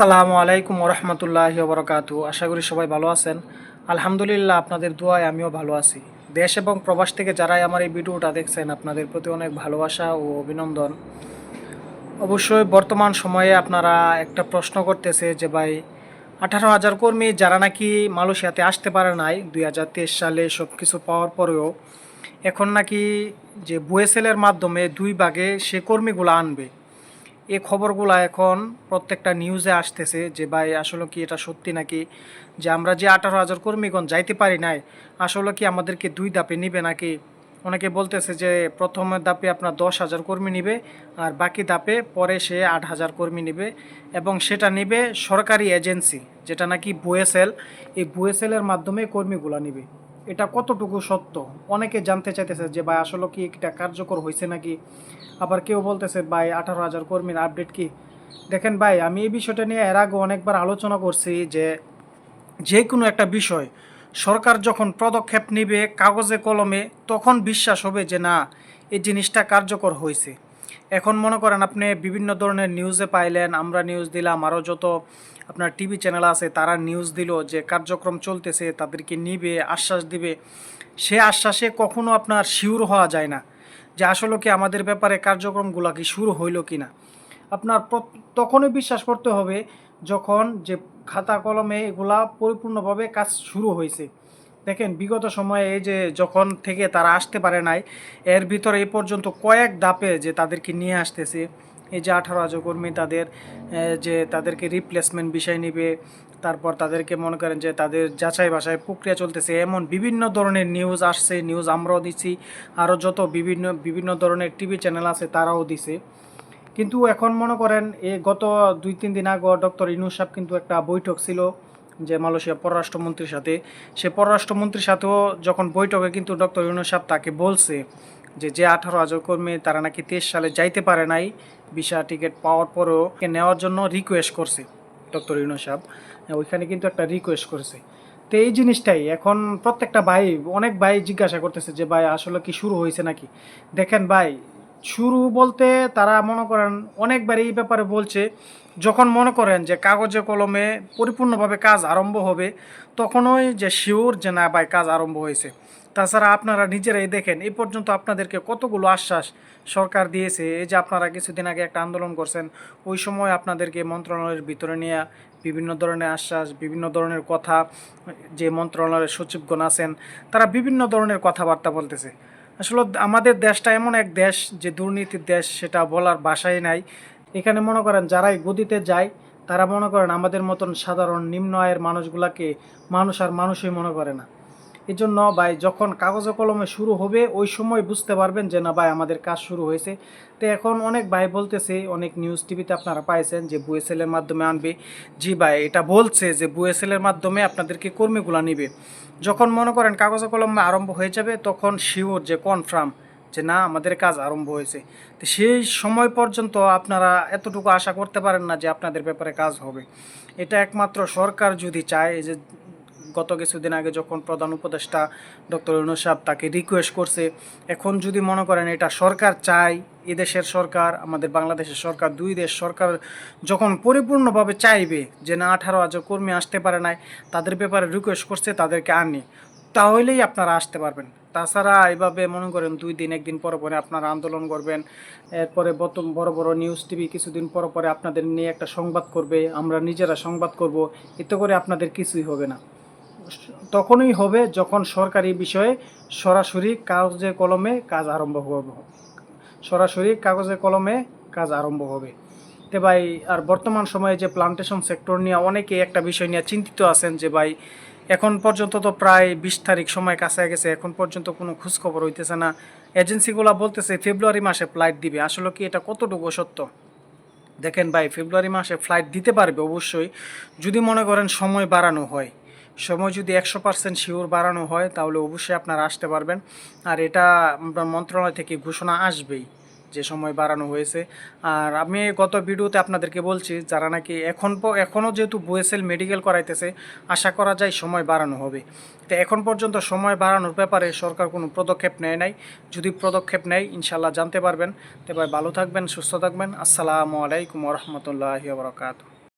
আসসালামু আলাইকুম ওরহমতুল্লাহি ওবরাকাতু। আশা করি সবাই ভালো আছেন। আলহামদুলিল্লাহ, আপনাদের দোয়ায় আমিও ভালো আছি। দেশ এবং প্রবাস থেকে যারাই আমার এই ভিডিওটা দেখছেন, আপনাদের প্রতি অনেক ভালোবাসা ও অভিনন্দন। অবশ্যই বর্তমান সময়ে আপনারা একটা প্রশ্ন করতেছে যে ভাই, 18,000 কর্মী যারা নাকি মালয়েশিয়াতে আসতে পারে নাই 2023 সালে সব কিছু পাওয়ার পরেও, এখন নাকি যে বুয়েসেলের মাধ্যমে 2 ভাগে সে কর্মীগুলো আনবে। এই খবরগুলো এখন প্রত্যেকটা নিউজে আসতেছে যে ভাই আসলে কি এটা সত্যি নাকি, যে আমরা যে 18,000 কর্মীগণ যাইতে পারি নাই, আসলে কি আমাদেরকে 2 ধাপে নিবে নাকি। অনেকে বলতেছে যে প্রথম ধাপে আপনার 10,000 কর্মী নিবে, আর বাকি ধাপে পরে সে 8,000 কর্মী নিবে, এবং সেটা নিবে সরকারি এজেন্সি যেটা নাকি বুয়েসেল। এই বুয়েসেলের মাধ্যমে কর্মীগুলো নিবে। এটা কতটুকু সত্য অনেকে জানতে চাইতেছে যে ভাই আসলে কি এটা কার্যকর হয়েছে নাকি। আবার কেউ বলতেছে ভাই 18,000 কর্মীর আপডেট কি। দেখেন ভাই, আমি এই বিষয়টা নিয়ে এর আগে অনেকবার আলোচনা করছি যে যে কোনো একটা বিষয় সরকার যখন পদক্ষেপ নেবে কাগজে কলমে, তখন বিশ্বাস হবে যে না, এই জিনিসটা কার্যকর হয়েছে। এখন মনে করেন আপনি বিভিন্ন ধরনের নিউজে পাইলেন, আমরা নিউজ দিলাম, আরও যত আপনার টিভি চ্যানেল আছে তারা নিউজ দিল যে কার্যক্রম চলতেছে, তাদেরকে নিবে, আশ্বাস দিবে। সে আশ্বাসে কখনো আপনার শিওর হওয়া যায় না যে আসলে কি আমাদের ব্যাপারে কার্যক্রমগুলো কি শুরু হইল কি না। আপনার তখনই বিশ্বাস করতে হবে যখন যে খাতা কলমে এগুলা পরিপূর্ণভাবে কাজ শুরু হয়েছে। দেখেন বিগত সময়ে এই যে যখন থেকে তারা আসতে পারে নাই, এর ভিতরে এ পর্যন্ত কয়েক ধাপে যে তাদেরকে নিয়ে আসতেছে। এই যে 18,000 কর্মী তাদের যে তাদেরকে রিপ্লেসমেন্ট বিষয় নিবে, তারপর তাদেরকে মনে করেন যে তাদের যাচাই বাছাই প্রক্রিয়া চলতেছে, এমন বিভিন্ন ধরনের নিউজ আসছে। নিউজ আমরাও দিচ্ছি, আরও যত বিভিন্ন বিভিন্ন ধরনের টিভি চ্যানেল আছে তারাও দিছে। কিন্তু এখন মনে করেন গত 2-3 দিন আগে ডক্টর ইউনূস সাহেব কিন্তু একটা বৈঠক ছিল যে মালয়েশিয়া পররাষ্ট্রমন্ত্রীর সাথে। সে পররাষ্ট্রমন্ত্রীর সাথেও যখন বৈঠকে কিন্তু ডক্টর ইউনূস সাহেব তাকে বলছে যে 18,000 কর্মী তারা নাকি 23 সালে যাইতে পারে নাই, ভিসা টিকিট পাওয়ার পরেও নেওয়ার জন্য রিকোয়েস্ট করছে ডক্টর ইউনূস সাহেব। ওইখানে কিন্তু একটা রিকোয়েস্ট করেছে। তো এই জিনিসটাই এখন প্রত্যেকটা ভাই, অনেক ভাই জিজ্ঞাসা করতেছে যে ভাই আসলে কি শুরু হয়েছে নাকি। দেখেন ভাই, শুরু বলতে তারা মনে করেন অনেকবার এই ব্যাপারে বলছে, যখন মনে করেন যে কাগজে কলমে পরিপূর্ণভাবে কাজ আরম্ভ হবে, তখনই যে শিওর যে না ভাই কাজ আরম্ভ হয়েছে। তাছাড়া আপনারা নিজেরাই দেখেন এই পর্যন্ত আপনাদেরকে কতগুলো আশ্বাস সরকার দিয়েছে। এই যে আপনারা কিছুদিন আগে একটা আন্দোলন করছেন, ওই সময় আপনাদেরকে মন্ত্রণালয়ের ভিতরে নিয়ে বিভিন্ন ধরনের আশ্বাস, বিভিন্ন ধরনের কথা, যে মন্ত্রণালয়ের সচিবগণ আছেন তারা বিভিন্ন ধরনের কথাবার্তা বলতেছে। আসলে আমাদের দেশটা এমন এক দেশ যে দুর্নীতির দেশ, সেটা বলার ভাষাই নাই। এখানে মনে করেন যারাই গদিতে যায় তারা মনে করেন আমাদের মতন সাধারণ নিম্ন আয়ের মানুষগুলাকে মানুষ আর মানুষই মনে করে না। এই জন্য ভাই যখন কাগজে কলমে শুরু হবে ওই সময় বুঝতে পারবেন যে না ভাই আমাদের কাজ শুরু হয়েছে। তো এখন অনেক ভাই বলতেছে, অনেক নিউজ টিভিতে আপনারা পাইছেন যে বুয়েসেলের মাধ্যমে আনবে। জি ভাই, এটা বলছে যে বুয়েসেলের মাধ্যমে আপনাদেরকে কর্মীগুলো নিবে। যখন মনে করেন কাগজে কলমে আরম্ভ হয়ে যাবে তখন শিওর যে কনফার্ম যে না আমাদের কাজ আরম্ভ হয়েছে। তো সেই সময় পর্যন্ত আপনারা এতটুকু আশা করতে পারেন না যে আপনাদের ব্যাপারে কাজ হবে। এটা একমাত্র সরকার যদি চায়। এই যে গত কিছুদিন আগে যখন প্রধান উপদেষ্টা ডক্টর ইউনূস সাহেব তাকে রিকোয়েস্ট করছে, এখন যদি মনে করেন এটা সরকার চায়, এদেশের সরকার আমাদের বাংলাদেশের সরকার, দুই দেশ সরকার যখন পরিপূর্ণভাবে চাইবে যে না 18,000 কর্মী আসতে পারে নাই, তাদের ব্যাপারে রিকোয়েস্ট করছে তাদেরকে আনি, তাহলেই আপনারা আসতে পারবেন। তাছাড়া এইভাবে মনে করেন 2 দিন 1 দিন পরে পরে আপনারা আন্দোলন করবেন, এরপরে বড় বড় নিউজ টিভি কিছুদিন পরে পরে আপনাদের নিয়ে একটা সংবাদ করবে, আমরা নিজেরা সংবাদ করব, এতে করে আপনাদের কিছুই হবে না। তখনই হবে যখন সরকারি বিষয়ে সরাসরি কাগজে কলমে কাজ আরম্ভ হবে, সরাসরি কাগজে কলমে কাজ আরম্ভ হবে। তো ভাই, আর বর্তমান সময়ে যে প্লান্টেশন সেক্টর নিয়ে অনেকে একটা বিষয় নিয়ে চিন্তিত আছেন যে ভাই এখন পর্যন্ত তো প্রায় 20 তারিখ সময় কাছে গেছে, এখন পর্যন্ত কোনো খোঁজখবর হইতেছে না। এজেন্সিগুলো বলতেছে ফেব্রুয়ারি মাসে ফ্লাইট দিবে, আসলে কি এটা কতটুকু সত্য। দেখেন ভাই, ফেব্রুয়ারি মাসে ফ্লাইট দিতে পারবে অবশ্যই, যদি মনে করেন সময় বাড়ানো হয়। সময় যদি 100% শিওর বাড়ানো হয় তাহলে অবশ্যই আপনারা আসতে পারবেন। আর এটা মন্ত্রণালয় থেকে ঘোষণা আসবেই যে সময় বাড়ানো হয়েছে। আর আমি গত ভিডিওতে আপনাদেরকে বলছি যারা নাকি এখনও যেহেতু বুয়েসেল মেডিকেল করাইতেছে, আশা করা যায় সময় বাড়ানো হবে। তো এখন পর্যন্ত সময় বাড়ানোর ব্যাপারে সরকার কোনো পদক্ষেপ নেয় নাই। যদি পদক্ষেপ নেয় ইনশাল্লাহ জানতে পারবেন। তো ভাই ভালো থাকবেন, সুস্থ থাকবেন। আসসালামু আলাইকুম ওরহমতুল্লাহি ওয়া বারাকাতুহু।